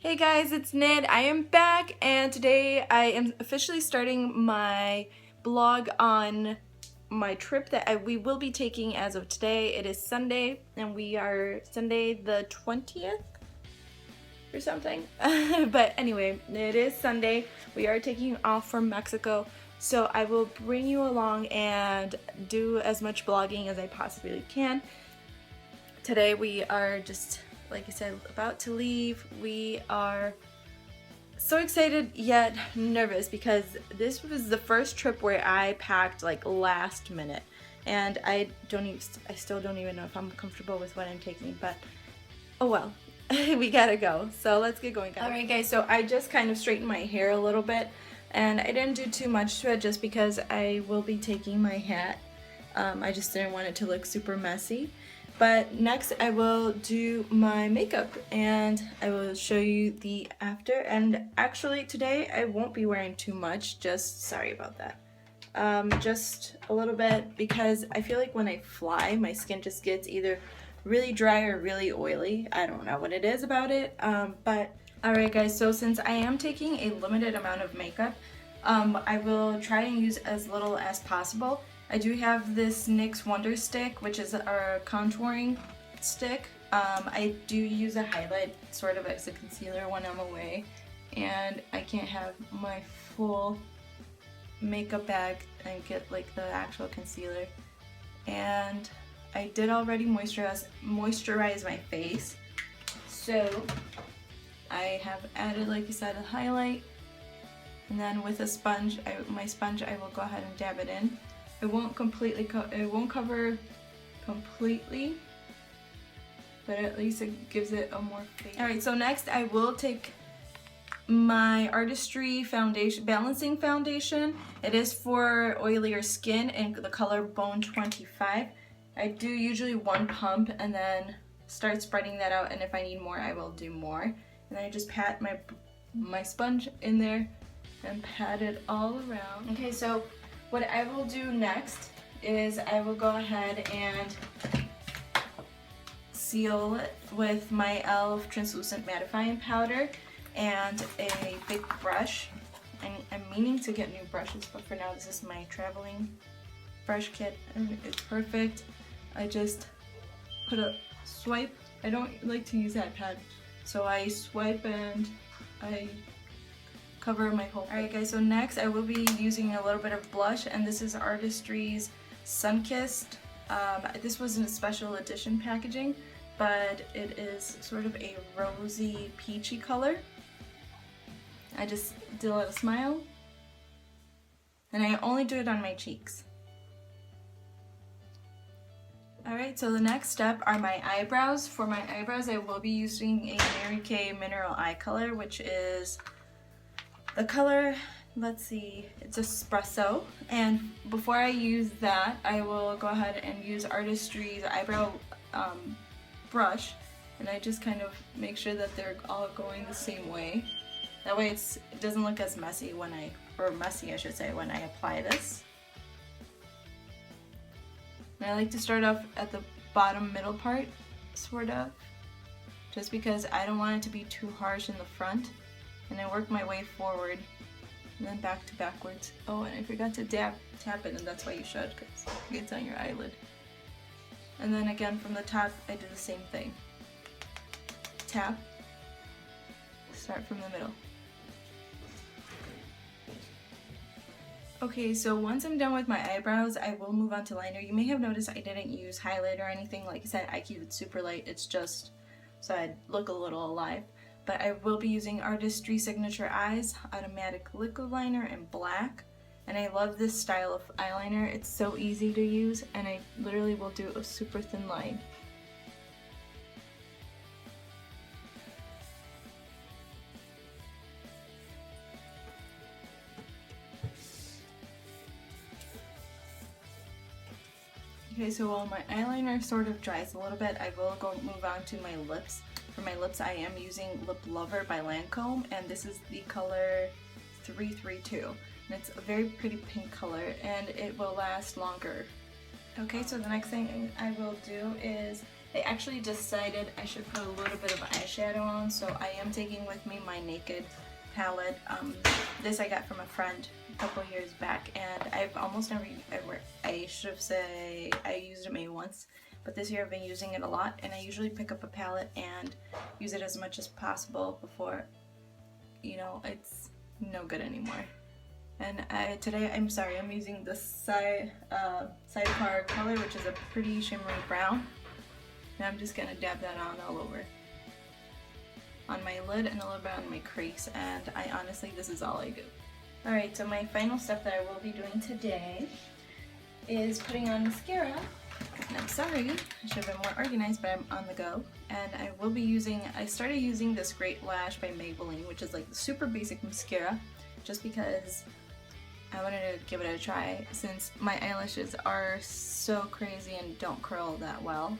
Hey guys, it's Nid. I am back and today I am officially starting my blog on my trip that we will be taking as of today. It is Sunday and we are Sunday the 20th or something. But anyway, it is Sunday. We are taking off from Mexico. So I will bring you along and do as much blogging as I possibly can. Today we are just, like I said, about to leave. We are so excited yet nervous because this was the first trip where I packed like last minute, and I still don't even know if I'm comfortable with what I'm taking, but oh well. We gotta go, so let's get going, guys. Alright guys, so I just kind of straightened my hair a little bit and I didn't do too much to it just because I will be taking my hat. I just didn't want it to look super messy. But next I will do my makeup and I will show you the after. And actually today I won't be wearing too much, just sorry about that. Just a little bit because I feel like when I fly my skin just gets either really dry or really oily. I don't know what it is about it, but alright guys, so since I am taking a limited amount of makeup, I will try and use as little as possible. I do have this NYX Wonder Stick, which is our contouring stick. I do use a highlight sort of as a concealer when I'm away, and I can't have my full makeup bag and get like the actual concealer. And I did already moisturize my face, so I have added, like I said, a highlight, and then with a sponge, my sponge, I will go ahead and dab it in. It won't cover completely, but at least it gives it a more face. Alright, so next I will take my Artistry foundation, balancing foundation. It is for oilier skin in the color Bone 25. I do usually one pump and then start spreading that out, and if I need more I will do more. And then I just pat my sponge in there and pat it all around. Okay, so what I will do next is I will go ahead and seal it with my e.l.f. translucent mattifying powder and a big brush. I'm meaning to get new brushes, but for now this is my traveling brush kit and it's perfect. I just put a swipe. I don't like to use that pad, so I swipe and I cover my whole face. Alright guys, so next I will be using a little bit of blush, and this is Artistry's Sunkissed. This was in a special edition packaging, but it is sort of a rosy peachy color. I just did a little smile, and I only do it on my cheeks. Alright, so the next step are my eyebrows. For my eyebrows I will be using a Mary Kay Mineral Eye Color, which is the color, let's see, it's Espresso. And before I use that, I will go ahead and use Artistry's eyebrow brush, and I just kind of make sure that they're all going the same way. That way it doesn't look as messy messy I should say, when I apply this. And I like to start off at the bottom middle part, sort of, just because I don't want it to be too harsh in the front. And I work my way forward and then back to backwards. Oh, and I forgot to tap it, and that's why you should, because it gets on your eyelid. And then again from the top I do the same thing. Tap, start from the middle. Okay, so once I'm done with my eyebrows, I will move on to liner. You may have noticed I didn't use highlight or anything. Like I said, I keep it super light. It's just so I look a little alive. But I will be using Artistry Signature Eyes Automatic Liquid Liner in black. And I love this style of eyeliner. It's so easy to use, and I literally will do a super thin line. Okay, so while my eyeliner sort of dries a little bit, I will move on to my lips. For my lips, I am using Lip Lover by Lancome, and this is the color 332. And it's a very pretty pink color, and it will last longer. Okay, so the next thing I will do is I actually decided I should put a little bit of eyeshadow on, so I am taking with me my Naked palette. This I got from a friend a couple years back, and I've almost never, I should have said I used it maybe once, but this year I've been using it a lot, and I usually pick up a palette and use it as much as possible before, you know, it's no good anymore. And today, I'm sorry, I'm using the Sidecar color, which is a pretty shimmery brown. And I'm just gonna dab that on all over. On my lid and a little bit on my crease, and I honestly, this is all I do. Alright, so my final step that I will be doing today is putting on mascara. And I'm sorry, I should have been more organized, but I'm on the go. And I will be using, I started using this Great Lash by Maybelline, which is like the super basic mascara, just because I wanted to give it a try since my eyelashes are so crazy and don't curl that well.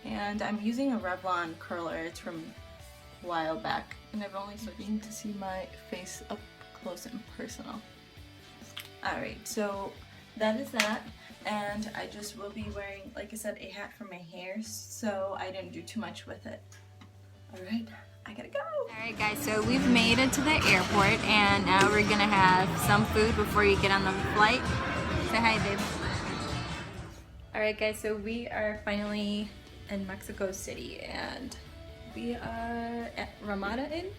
And I'm using a Revlon curler, it's from a while back, and I've only switching to see my face up close and personal. Alright, so that is that, and I just will be wearing, like I said, a hat for my hair, so I didn't do too much with it. Alright, I gotta go! Alright guys, so we've made it to the airport, and now we're gonna have some food before you get on the flight. Say hi, babe. Alright guys, so we are finally in Mexico City, and we are at Ramada Inn.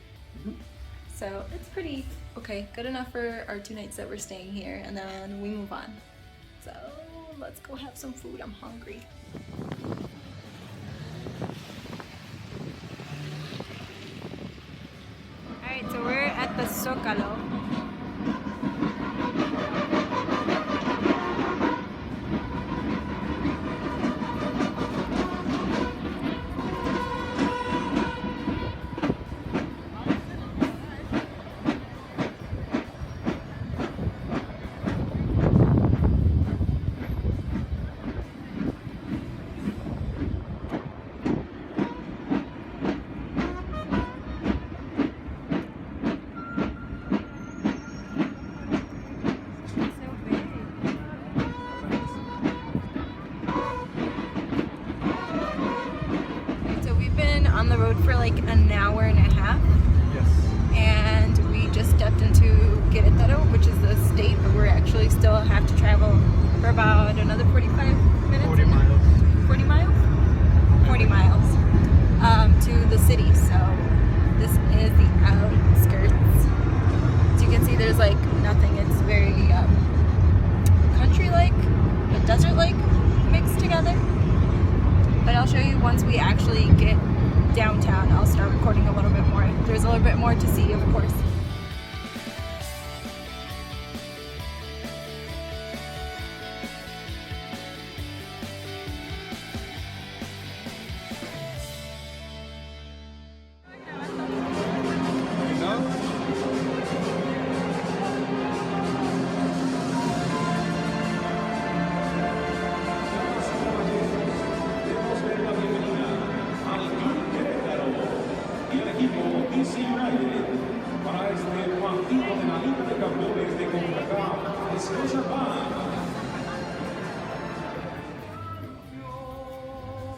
So it's pretty okay, good enough for our 2 nights that we're staying here, and then we move on. So let's go have some food, I'm hungry. Alright, so we're at the Zócalo. On the road for like an hour and a half. Yes. And we just stepped into Querétaro, which is the state, but we're actually still have to travel for about another 45 minutes. 40 miles. 40 miles? 40 miles to the city. So this is the outskirts. As you can see, there's like nothing. It's very country-like, but desert-like mixed together. But I'll show you once we actually get downtown. I'll start recording a little bit more. There's a little bit more to see, of course.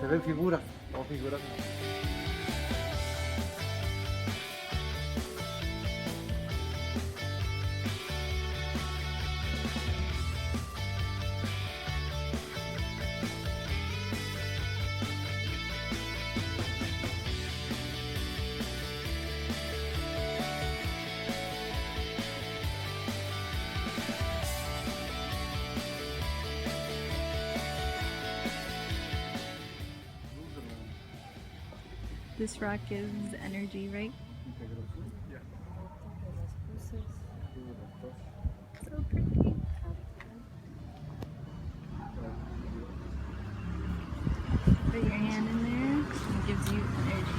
Se ven figuras, o figuras. This rock gives energy, right? Yeah. So pretty. Put your hand in there, and it gives you energy.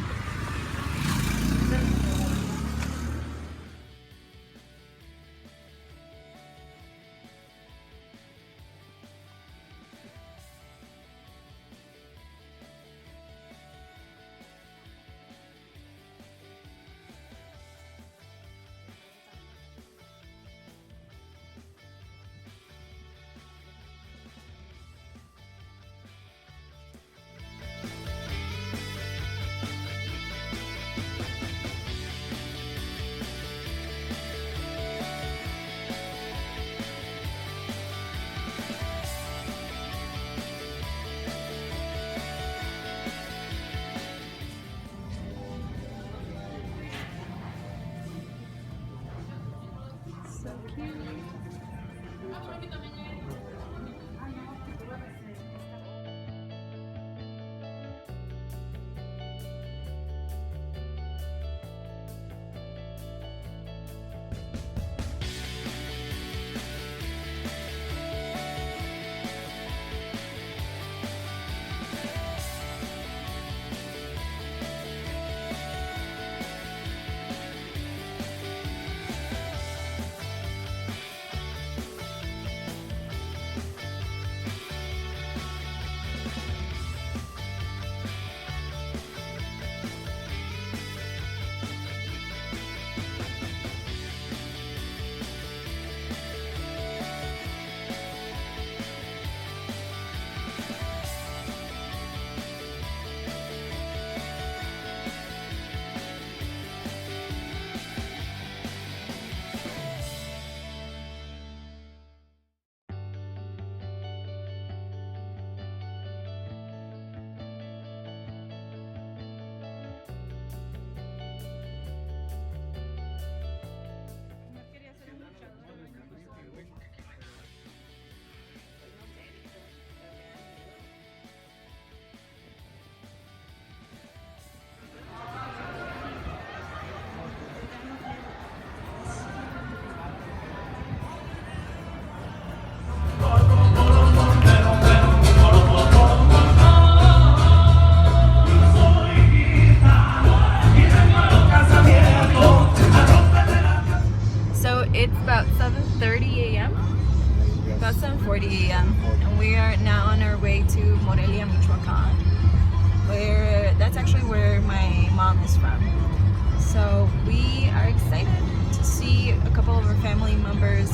we are excited to see a couple of our family members.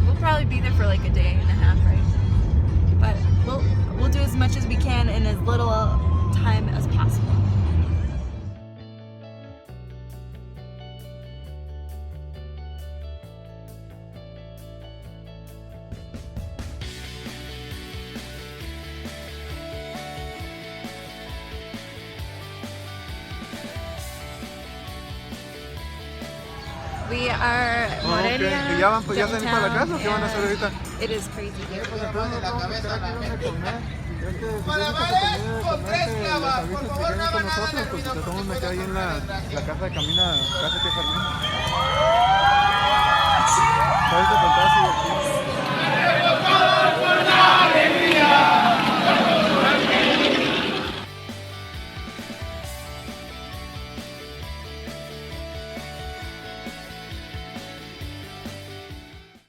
We'll probably be there for like a day and a half, right? But we'll do as much as we can in as little time as possible. We are Morelia. ¿Y ya pues ya se van para la casa o qué van a hacer ahorita? It is crazy here. Pues entonces nos vamos a quedar aquí donde comer. Si es que si tienes que les avisas que queden con nosotros, pues les vamos a meter ahí en la casa de Camina, casa que Fermín. ¿Sabes de fantasía?